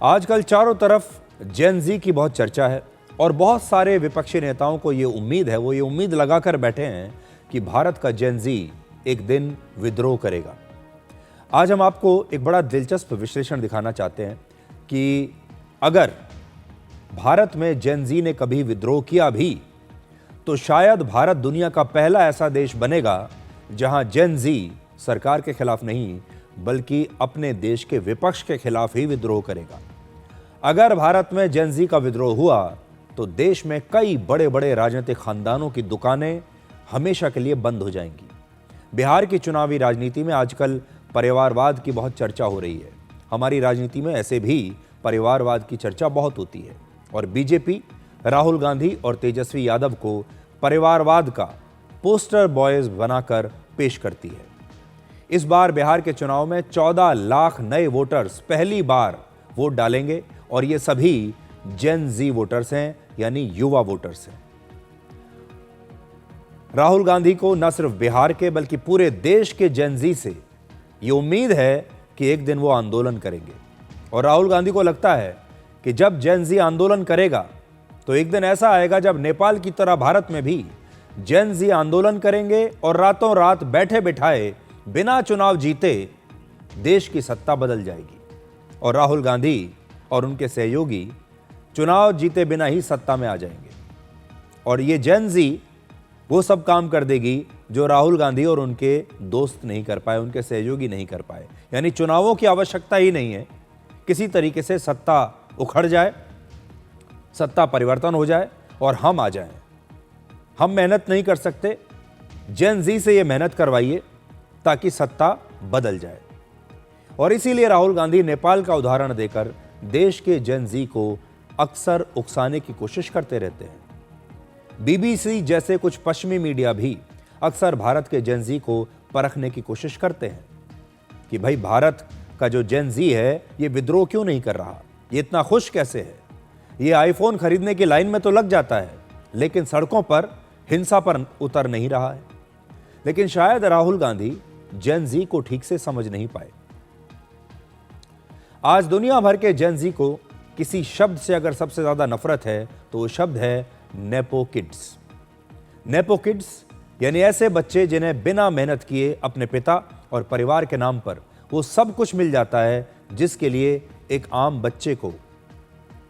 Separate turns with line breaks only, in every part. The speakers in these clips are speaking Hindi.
आजकल चारों तरफ जेन ज़ी की बहुत चर्चा है और बहुत सारे विपक्षी नेताओं को ये उम्मीद है, वो ये उम्मीद लगाकर बैठे हैं कि भारत का जेन ज़ी एक दिन विद्रोह करेगा। आज हम आपको एक बड़ा दिलचस्प विश्लेषण दिखाना चाहते हैं कि अगर भारत में जेन ज़ी ने कभी विद्रोह किया भी तो शायद भारत दुनिया का पहला ऐसा देश बनेगा जहां जेन ज़ी सरकार के खिलाफ नहीं बल्कि अपने देश के विपक्ष के खिलाफ ही विद्रोह करेगा। अगर भारत में जेन ज़ी का विद्रोह हुआ तो देश में कई बड़े बड़े राजनीतिक खानदानों की दुकानें हमेशा के लिए बंद हो जाएंगी। बिहार की चुनावी राजनीति में आजकल परिवारवाद की बहुत चर्चा हो रही है। हमारी राजनीति में ऐसे भी परिवारवाद की चर्चा बहुत होती है और बीजेपी राहुल गांधी और तेजस्वी यादव को परिवारवाद का पोस्टर बॉयज बनाकर पेश करती है। इस बार बिहार के चुनाव में 14 लाख नए वोटर्स पहली बार वोट डालेंगे और ये सभी जेन ज़ी वोटर्स हैं, यानी युवा वोटर्स हैं। राहुल गांधी को न सिर्फ बिहार के बल्कि पूरे देश के जेन ज़ी से ये उम्मीद है कि एक दिन वो आंदोलन करेंगे और राहुल गांधी को लगता है कि जब जेन ज़ी आंदोलन करेगा तो एक दिन ऐसा आएगा जब नेपाल की तरह भारत में भी जेन ज़ी आंदोलन करेंगे और रातों रात बैठे बिठाए बिना चुनाव जीते देश की सत्ता बदल जाएगी और राहुल गांधी और उनके सहयोगी चुनाव जीते बिना ही सत्ता में आ जाएंगे और ये जेन ज़ी वो सब काम कर देगी जो राहुल गांधी और उनके दोस्त नहीं कर पाए, उनके सहयोगी नहीं कर पाए। यानी चुनावों की आवश्यकता ही नहीं है, किसी तरीके से सत्ता उखड़ जाए, सत्ता परिवर्तन हो जाए और हम आ जाएं। हम मेहनत नहीं कर सकते, जेन ज़ी से ये मेहनत करवाइए ताकि सत्ता बदल जाए। और इसीलिए राहुल गांधी नेपाल का उदाहरण देकर देश के जेन ज़ी को अक्सर उकसाने की कोशिश करते रहते हैं। बीबीसी जैसे कुछ पश्चिमी मीडिया भी अक्सर भारत के जेन ज़ी को परखने की कोशिश करते हैं कि भाई भारत का जो जेन ज़ी है ये विद्रोह क्यों नहीं कर रहा, ये इतना खुश कैसे है, ये आईफोन खरीदने की लाइन में तो लग जाता है लेकिन सड़कों पर हिंसा पर उतर नहीं रहा है। लेकिन शायद राहुल गांधी जेन ज़ी को ठीक से समझ नहीं पाए। आज दुनिया भर के जेन ज़ी को किसी शब्द से अगर सबसे ज्यादा नफरत है तो वो शब्द है नेपो किड्स। नेपो किड्स यानी ऐसे बच्चे जिन्हें बिना मेहनत किए अपने पिता और परिवार के नाम पर वो सब कुछ मिल जाता है जिसके लिए एक आम बच्चे को,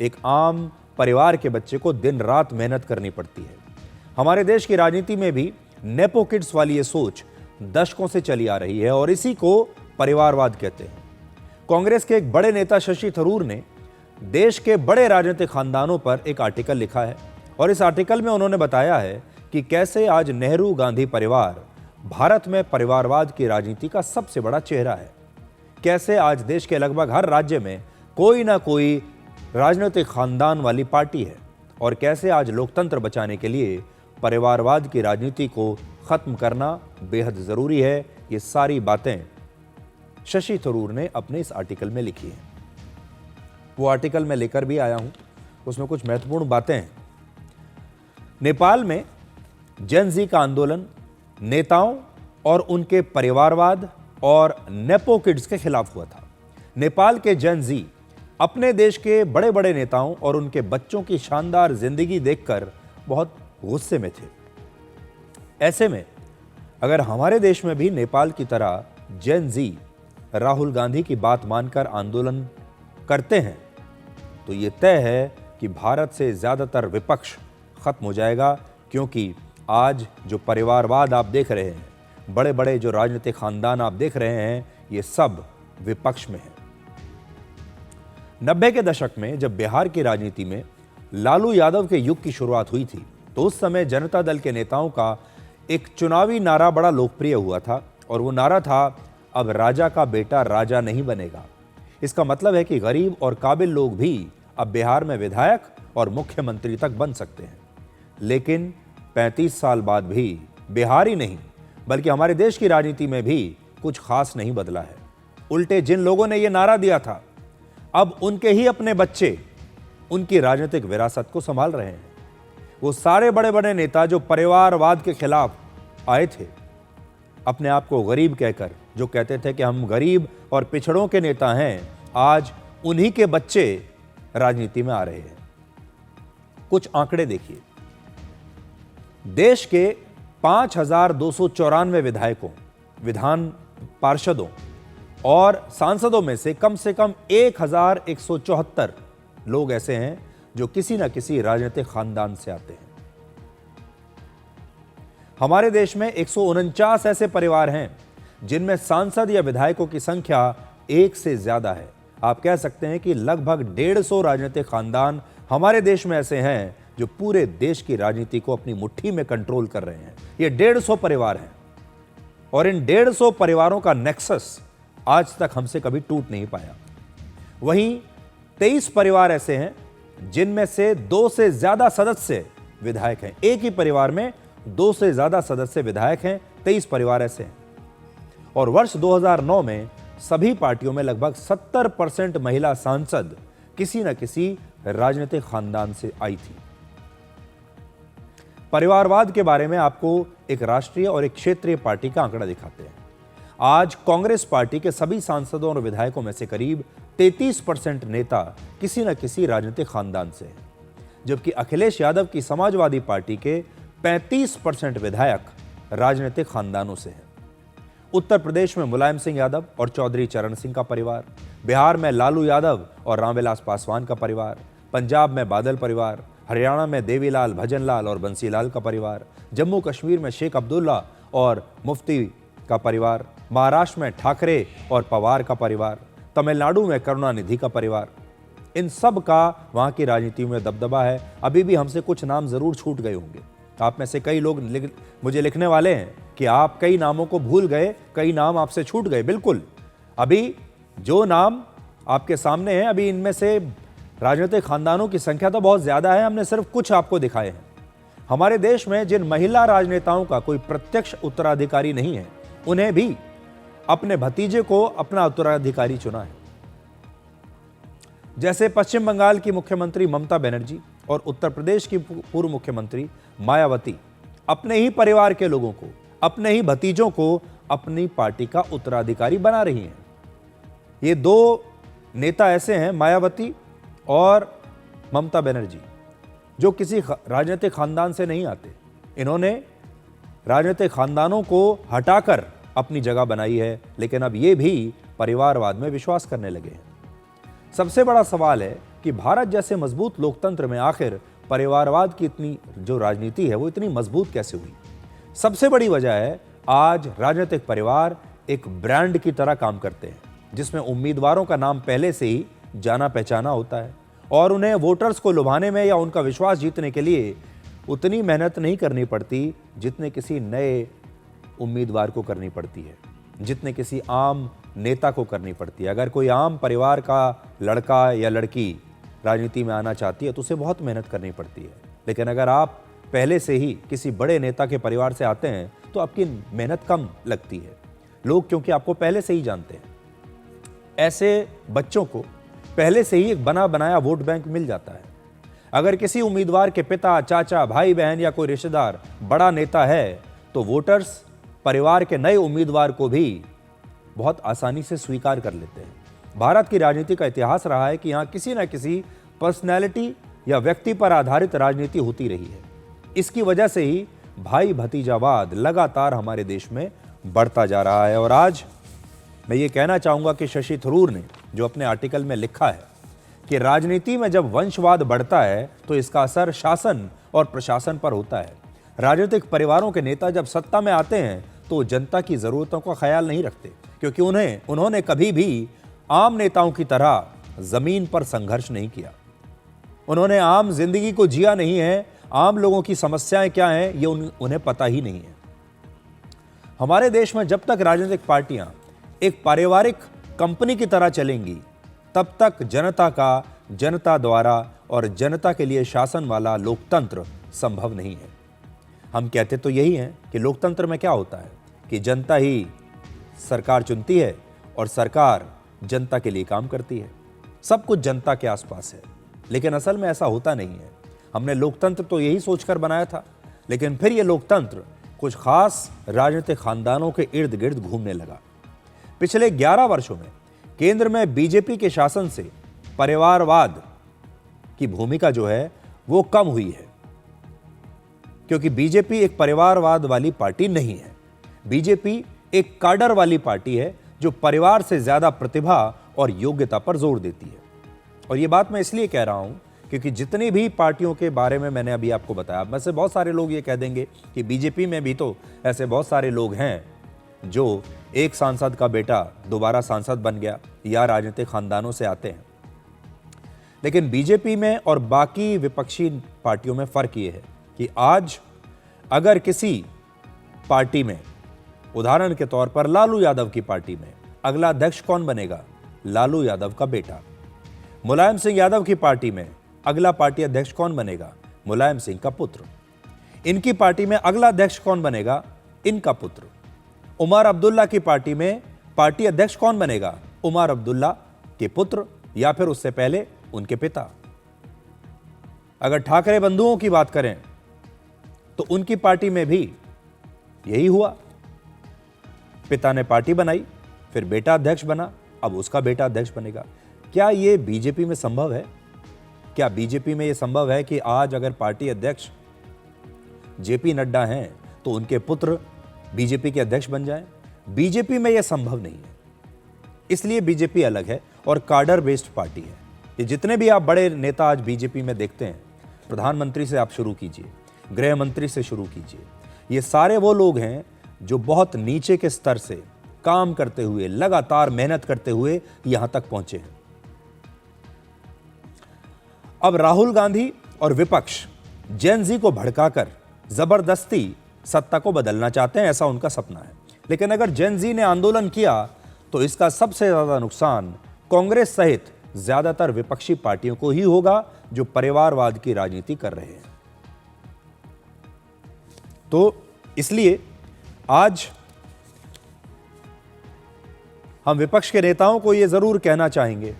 एक आम परिवार के बच्चे को दिन रात मेहनत करनी पड़ती है। हमारे देश की राजनीति में भी नेपो किड्स वाली ये सोच दशकों से चली आ रही है और इसी को परिवारवाद कहते हैं। कांग्रेस के एक बड़े नेता शशि थरूर ने देश के बड़े राजनीतिक खानदानों पर एक आर्टिकल लिखा है और इस आर्टिकल में उन्होंने बताया है कि कैसे आज नेहरू गांधी परिवार भारत में परिवारवाद की राजनीति का सबसे बड़ा चेहरा है। कैसे आज देश के लगभग हर राज्य में कोई ना कोई राजनीतिक खानदान वाली पार्टी है और कैसे आज लोकतंत्र बचाने के लिए परिवारवाद की राजनीति को खत्म करना बेहद जरूरी है। ये सारी बातें शशि थरूर ने अपने इस आर्टिकल में लिखी हैं। वो आर्टिकल मैं लेकर भी आया हूं, उसमें कुछ महत्वपूर्ण बातें हैं। नेपाल में जेन ज़ी का आंदोलन नेताओं और उनके परिवारवाद और नेपो किड्स के खिलाफ हुआ था। नेपाल के जेन ज़ी अपने देश के बड़े बड़े नेताओं और उनके बच्चों की शानदार जिंदगी देखकर बहुत गुस्से में थे। ऐसे में अगर हमारे देश में भी नेपाल की तरह जेन ज़ी राहुल गांधी की बात मानकर आंदोलन करते हैं तो ये तय है कि भारत से ज़्यादातर विपक्ष खत्म हो जाएगा, क्योंकि आज जो परिवारवाद आप देख रहे हैं, बड़े बड़े जो राजनीतिक खानदान आप देख रहे हैं, ये सब विपक्ष में है। 90 के दशक में जब बिहार की राजनीति में लालू यादव के युग की शुरुआत हुई थी तो उस समय जनता दल के नेताओं का एक चुनावी नारा बड़ा लोकप्रिय हुआ था और वो नारा था, अब राजा का बेटा राजा नहीं बनेगा। इसका मतलब है कि गरीब और काबिल लोग भी अब बिहार में विधायक और मुख्यमंत्री तक बन सकते हैं। लेकिन 35 साल बाद भी बिहार ही नहीं बल्कि हमारे देश की राजनीति में भी कुछ खास नहीं बदला है। उल्टे जिन लोगों ने यह नारा दिया था अब उनके ही अपने बच्चे उनकी राजनीतिक विरासत को संभाल रहे हैं। वो सारे बड़े बड़े नेता जो परिवारवाद के खिलाफ आए थे, अपने आप को गरीब कहकर, जो कहते थे कि हम गरीब और पिछड़ों के नेता हैं, आज उन्हीं के बच्चे राजनीति में आ रहे हैं। कुछ आंकड़े देखिए। देश के 5,294 विधायकों, विधान पार्षदों और सांसदों में से कम 1,174 लोग ऐसे हैं जो किसी न किसी राजनीतिक खानदान से आते हैं। हमारे देश में 149 ऐसे परिवार हैं जिनमें सांसद या विधायकों की संख्या एक से ज्यादा है। आप कह सकते हैं कि लगभग 150 राजनीतिक खानदान हमारे देश में ऐसे हैं जो पूरे देश की राजनीति को अपनी मुट्ठी में कंट्रोल कर रहे हैं। ये 150 परिवार हैं और इन 150 परिवारों का नेक्सस आज तक हमसे कभी टूट नहीं पाया। वहीं 23 परिवार ऐसे हैं जिनमें से 2 से ज्यादा सदस्य विधायक हैं। एक ही परिवार में 2 से ज्यादा सदस्य विधायक हैं, 23 परिवार ऐसे हैं। और वर्ष 2009 में सभी पार्टियों में लगभग 70% महिला सांसद किसी न किसी राजनीतिक खानदान से आई थी। परिवारवाद के बारे में आपको एक राष्ट्रीय और एक क्षेत्रीय पार्टी का आंकड़ा दिखाते हैं। आज कांग्रेस पार्टी के सभी सांसदों और विधायकों में से करीब 33% नेता किसी न किसी राजनीतिक खानदान से हैं, जबकि अखिलेश यादव की समाजवादी पार्टी के 35% विधायक राजनीतिक खानदानों से हैं। उत्तर प्रदेश में मुलायम सिंह यादव और चौधरी चरण सिंह का परिवार, बिहार में लालू यादव और रामविलास पासवान का परिवार, पंजाब में बादल परिवार, हरियाणा में देवीलाल, भजनलाल और बंसीलाल का परिवार, जम्मू कश्मीर में शेख अब्दुल्ला और मुफ्ती का परिवार, महाराष्ट्र में ठाकरे और पवार का परिवार, तमिलनाडु में करुणानिधि का परिवार। इन सब का वहाँ की राजनीति में दबदबा है। अभी भी हमसे कुछ नाम जरूर छूट गए होंगे। आप में से कई लोग मुझे लिखने वाले हैं कि आप कई नामों को भूल गए, कई नाम आपसे छूट गए। बिल्कुल, अभी जो नाम आपके सामने हैं, अभी इनमें से राजनीतिक खानदानों की संख्या तो बहुत ज्यादा है। हमने सिर्फ कुछ आपको दिखाए हैं। हमारे देश में जिन महिला राजनेताओं का कोई प्रत्यक्ष उत्तराधिकारी नहीं है, उन्हें भी अपने भतीजे को अपना उत्तराधिकारी चुना है। जैसे पश्चिम बंगाल की मुख्यमंत्री ममता बनर्जी और उत्तर प्रदेश की पूर्व मुख्यमंत्री मायावती अपने ही परिवार के लोगों को, अपने ही भतीजों को अपनी पार्टी का उत्तराधिकारी बना रही हैं। ये 2 नेता ऐसे हैं, मायावती और ममता बनर्जी, जो किसी राजनीतिक खानदान से नहीं आते। इन्होंने राजनीतिक खानदानों को हटाकर अपनी जगह बनाई है, लेकिन अब ये भी परिवारवाद में विश्वास करने लगे हैं। सबसे बड़ा सवाल है कि भारत जैसे मजबूत लोकतंत्र में आखिर परिवारवाद की इतनी जो राजनीति है वो इतनी मजबूत कैसे हुई? सबसे बड़ी वजह है, आज राजनीतिक परिवार एक ब्रांड की तरह काम करते हैं, जिसमें उम्मीदवारों का नाम पहले से ही जाना पहचाना होता है और उन्हें वोटर्स को लुभाने में या उनका विश्वास जीतने के लिए उतनी मेहनत नहीं करनी पड़ती जितने किसी नए उम्मीदवार को करनी पड़ती है, जितने किसी आम नेता को करनी पड़ती है। अगर कोई आम परिवार का लड़का या लड़की राजनीति में आना चाहती है तो उसे बहुत मेहनत करनी पड़ती है, लेकिन अगर आप पहले से ही किसी बड़े नेता के परिवार से आते हैं तो आपकी मेहनत कम लगती है, लोग क्योंकि आपको पहले से ही जानते हैं। ऐसे बच्चों को पहले से ही एक बना बनाया वोट बैंक मिल जाता है। अगर किसी उम्मीदवार के पिता, चाचा, भाई बहन या कोई रिश्तेदार बड़ा नेता है तो वोटर्स परिवार के नए उम्मीदवार को भी बहुत आसानी से स्वीकार कर लेते हैं। भारत की राजनीति का इतिहास रहा है कि यहाँ किसी न किसी पर्सनैलिटी या व्यक्ति पर आधारित राजनीति होती रही है। इसकी वजह से ही भाई भतीजावाद लगातार हमारे देश में बढ़ता जा रहा है। और आज मैं ये कहना चाहूँगा कि शशि थरूर ने जो अपने आर्टिकल में लिखा है कि राजनीति में जब वंशवाद बढ़ता है तो इसका असर शासन और प्रशासन पर होता है। राजनीतिक परिवारों के नेता जब सत्ता में आते हैं तो जनता की ज़रूरतों का ख्याल नहीं रखते, क्योंकि उन्होंने कभी भी आम नेताओं की तरह ज़मीन पर संघर्ष नहीं किया। उन्होंने आम जिंदगी को जिया नहीं है। आम लोगों की समस्याएं क्या हैं ये उन्हें पता ही नहीं है। हमारे देश में जब तक राजनीतिक पार्टियां एक पारिवारिक कंपनी की तरह चलेंगी, तब तक जनता का, जनता द्वारा और जनता के लिए शासन वाला लोकतंत्र संभव नहीं है। हम कहते तो यही हैं कि लोकतंत्र में क्या होता है कि जनता ही सरकार चुनती है और सरकार जनता के लिए काम करती है, सब कुछ जनता के आसपास है। लेकिन असल में ऐसा होता नहीं है। हमने लोकतंत्र तो यही सोचकर बनाया था, लेकिन फिर यह लोकतंत्र कुछ खास राजनीतिक खानदानों के इर्द गिर्द घूमने लगा। पिछले 11 वर्षों में केंद्र में बीजेपी के शासन से परिवारवाद की भूमिका जो है वो कम हुई है, क्योंकि बीजेपी एक परिवारवाद वाली पार्टी नहीं है। बीजेपी एक काडर वाली पार्टी है जो परिवार से ज्यादा प्रतिभा और योग्यता पर जोर देती है। और ये बात मैं इसलिए कह रहा हूं क्योंकि जितनी भी पार्टियों के बारे में मैंने अभी आपको बताया, में से बहुत सारे लोग ये कह देंगे कि बीजेपी में भी तो ऐसे बहुत सारे लोग हैं जो एक सांसद का बेटा दोबारा सांसद बन गया या राजनीतिक खानदानों से आते हैं। लेकिन बीजेपी में और बाकी विपक्षी पार्टियों में फर्क ये है कि आज अगर किसी पार्टी में, उदाहरण के तौर पर लालू यादव की पार्टी में, अगला अध्यक्ष कौन बनेगा? लालू यादव का बेटा। मुलायम सिंह यादव की पार्टी में अगला पार्टी अध्यक्ष कौन बनेगा? मुलायम सिंह का पुत्र। इनकी पार्टी में अगला अध्यक्ष कौन बनेगा? इनका पुत्र। उमर अब्दुल्ला की पार्टी में पार्टी अध्यक्ष कौन बनेगा? उमर अब्दुल्ला के पुत्र या फिर उससे पहले उनके पिता। अगर ठाकरे बंधुओं की बात करें तो उनकी पार्टी में भी यही हुआ। पिता ने पार्टी बनाई, फिर बेटा अध्यक्ष बना, अब उसका बेटा अध्यक्ष बनेगा। क्या यह बीजेपी में संभव है? क्या बीजेपी में यह संभव है कि आज अगर पार्टी अध्यक्ष जेपी नड्डा हैं तो उनके पुत्र बीजेपी के अध्यक्ष बन जाएं? बीजेपी में यह संभव नहीं है। इसलिए बीजेपी अलग है और काडर बेस्ड पार्टी है। ये जितने भी आप बड़े नेता आज बीजेपी में देखते हैं, प्रधानमंत्री से आप शुरू कीजिए, गृह मंत्री से शुरू कीजिए, ये सारे वो लोग हैं जो बहुत नीचे के स्तर से काम करते हुए, लगातार मेहनत करते हुए यहां तक पहुंचे हैं। अब राहुल गांधी और विपक्ष जेन ज़ी को भड़काकर जबरदस्ती सत्ता को बदलना चाहते हैं, ऐसा उनका सपना है। लेकिन अगर जेन ज़ी ने आंदोलन किया तो इसका सबसे ज्यादा नुकसान कांग्रेस सहित ज्यादातर विपक्षी पार्टियों को ही होगा जो परिवारवाद की राजनीति कर रहे हैं। तो इसलिए आज हम विपक्ष के नेताओं को यह जरूर कहना चाहेंगे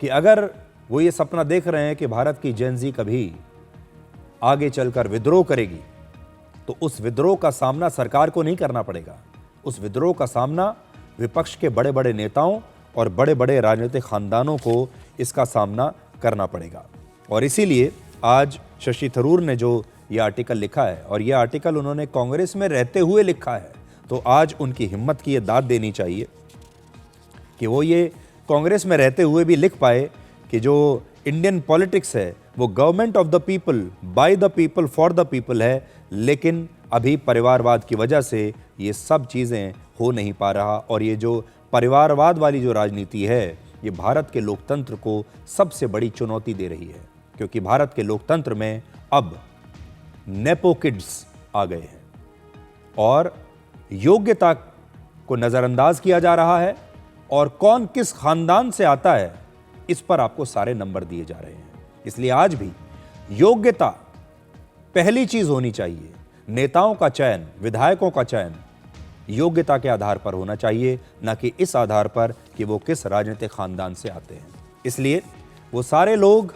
कि अगर वो ये सपना देख रहे हैं कि भारत की जेन ज़ी कभी आगे चलकर विद्रोह करेगी, तो उस विद्रोह का सामना सरकार को नहीं करना पड़ेगा। उस विद्रोह का सामना विपक्ष के बड़े बड़े नेताओं और बड़े बड़े राजनीतिक खानदानों को इसका सामना करना पड़ेगा। और इसीलिए आज शशि थरूर ने जो यह आर्टिकल लिखा है, और यह आर्टिकल उन्होंने कांग्रेस में रहते हुए लिखा है, तो आज उनकी हिम्मत की यह दाद देनी चाहिए कि वो ये कांग्रेस में रहते हुए भी लिख पाए कि जो इंडियन पॉलिटिक्स है वो government of the people, by the people, for the people है, लेकिन अभी परिवारवाद की वजह से ये सब चीज़ें हो नहीं पा रहा। और ये जो परिवारवाद वाली जो राजनीति है, ये भारत के लोकतंत्र को सबसे बड़ी चुनौती दे रही है, क्योंकि भारत के लोकतंत्र में अब नेपो किड्स आ गए हैं और योग्यता को नज़रअंदाज किया जा रहा है, और कौन किस खानदान से आता है इस पर आपको सारे नंबर दिए जा रहे हैं। इसलिए आज भी योग्यता पहली चीज होनी चाहिए। नेताओं का चयन, विधायकों का चयन योग्यता के आधार पर होना चाहिए, न कि इस आधार पर कि वो किस राजनीतिक खानदान से आते हैं। इसलिए वो सारे लोग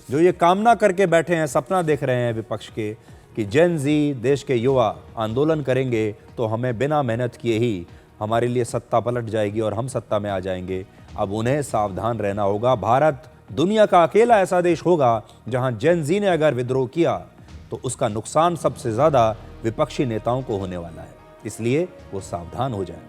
जो ये कामना करके बैठे हैं, सपना देख रहे हैं विपक्ष के कि जेन ज़ी, देश के युवा आंदोलन करेंगे तो हमें बिना मेहनत किए ही हमारे लिए सत्ता पलट जाएगी और हम सत्ता में आ जाएंगे, अब उन्हें सावधान रहना होगा। भारत दुनिया का अकेला ऐसा देश होगा जहां जेन ज़ी ने अगर विद्रोह किया तो उसका नुकसान सबसे ज़्यादा विपक्षी नेताओं को होने वाला है। इसलिए वो सावधान हो जाएं।